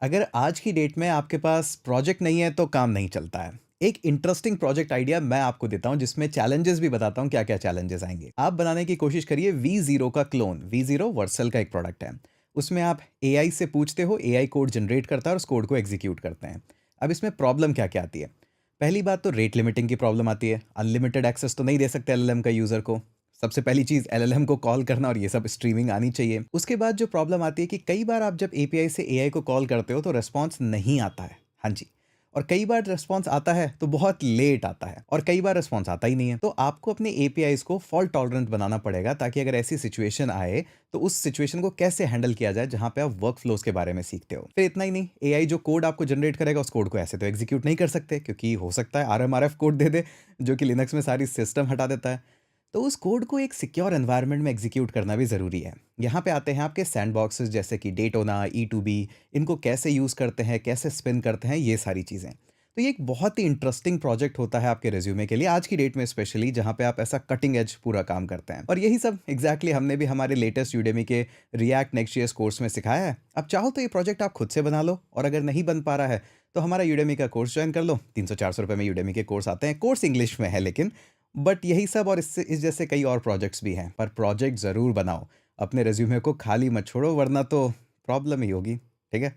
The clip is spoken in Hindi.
अगर आज की डेट में आपके पास प्रोजेक्ट नहीं है तो काम नहीं चलता है। एक इंटरेस्टिंग प्रोजेक्ट आइडिया मैं आपको देता हूँ जिसमें चैलेंजेस भी बताता हूँ क्या-क्या चैलेंजेस आएँगे। आप बनाने की कोशिश करिए वी0 का क्लोन। वी0 वर्सेल का एक प्रोडक्ट है। उसमें आप एआई से पूछते हो, एआई कोड जनरेट करता है और उस कोड को एग्ज़ीक्यूट करते हैं। अब इसमें प्रॉब्लम क्या-क्या आती है? पहली बात तो रेट लिमिटिंग की प्रॉब्लम आती है। अनलिमिटेड एक्सेस तो नहीं दे सकते एलएलएम का यूज़र को। सबसे पहली चीज़ एलएलएम को कॉल करना और ये सब स्ट्रीमिंग आनी चाहिए। उसके बाद जो प्रॉब्लम आती है कि कई बार आप जब एपीआई से एआई को कॉल करते हो तो रिस्पॉन्स नहीं आता है। हाँ जी। और कई बार रिस्पॉन्स आता है तो बहुत लेट आता है और कई बार रिस्पॉन्स आता ही नहीं है। तो आपको अपने एपीआईज़ को फॉल्ट टॉलरेंट बनाना पड़ेगा ताकि अगर ऐसी सिचुएशन आए तो उस सिचुएशन को कैसे हैंडल किया जाए जहाँ पे आप वर्क फ्लोज़ के बारे में सीखते हो। फिर इतना ही नहीं, एआई जो कोड आपको जनरेट करेगा उस कोड को ऐसे तो एग्ज़ीक्यूट नहीं कर सकते क्योंकि हो सकता है आरएमआरएफ कोड दे दे जो कि लिनक्स में सारी सिस्टम हटा देता है। तो उस कोड को एक सिक्योर एनवायरनमेंट में एग्जीक्यूट करना भी ज़रूरी है। यहाँ पे आते हैं आपके सैंडबॉक्सेस जैसे कि डेटोना, ई2बी, इनको कैसे यूज़ करते हैं, कैसे स्पिन करते हैं, ये सारी चीज़ें। तो ये एक बहुत ही इंटरेस्टिंग प्रोजेक्ट होता है आपके रिज्यूमे के लिए आज की डेट में स्पेशली जहाँ पे आप ऐसा कटिंग एज पूरा काम करते हैं। और यही सब एग्जैक्टली हमने भी हमारे लेटेस्ट यूडेमी के रिएक्ट नेक्स्ट.जेएस कोर्स में सिखाया है। अब चाहो तो ये प्रोजेक्ट आप खुद से बना लो और अगर नहीं बन पा रहा है तो हमारा यूडेमी का कोर्स ज्वाइन कर लो। 300-400 रुपए में यूडेमी के कोर्स आते हैं। कोर्स इंग्लिश में है लेकिन बट यही सब और इससे इस जैसे कई और प्रोजेक्ट्स भी हैं, पर प्रोजेक्ट ज़रूर बनाओ। अपने रिज़्यूमे को खाली मत छोड़ो वरना तो प्रॉब्लम ही होगी, ठीक है?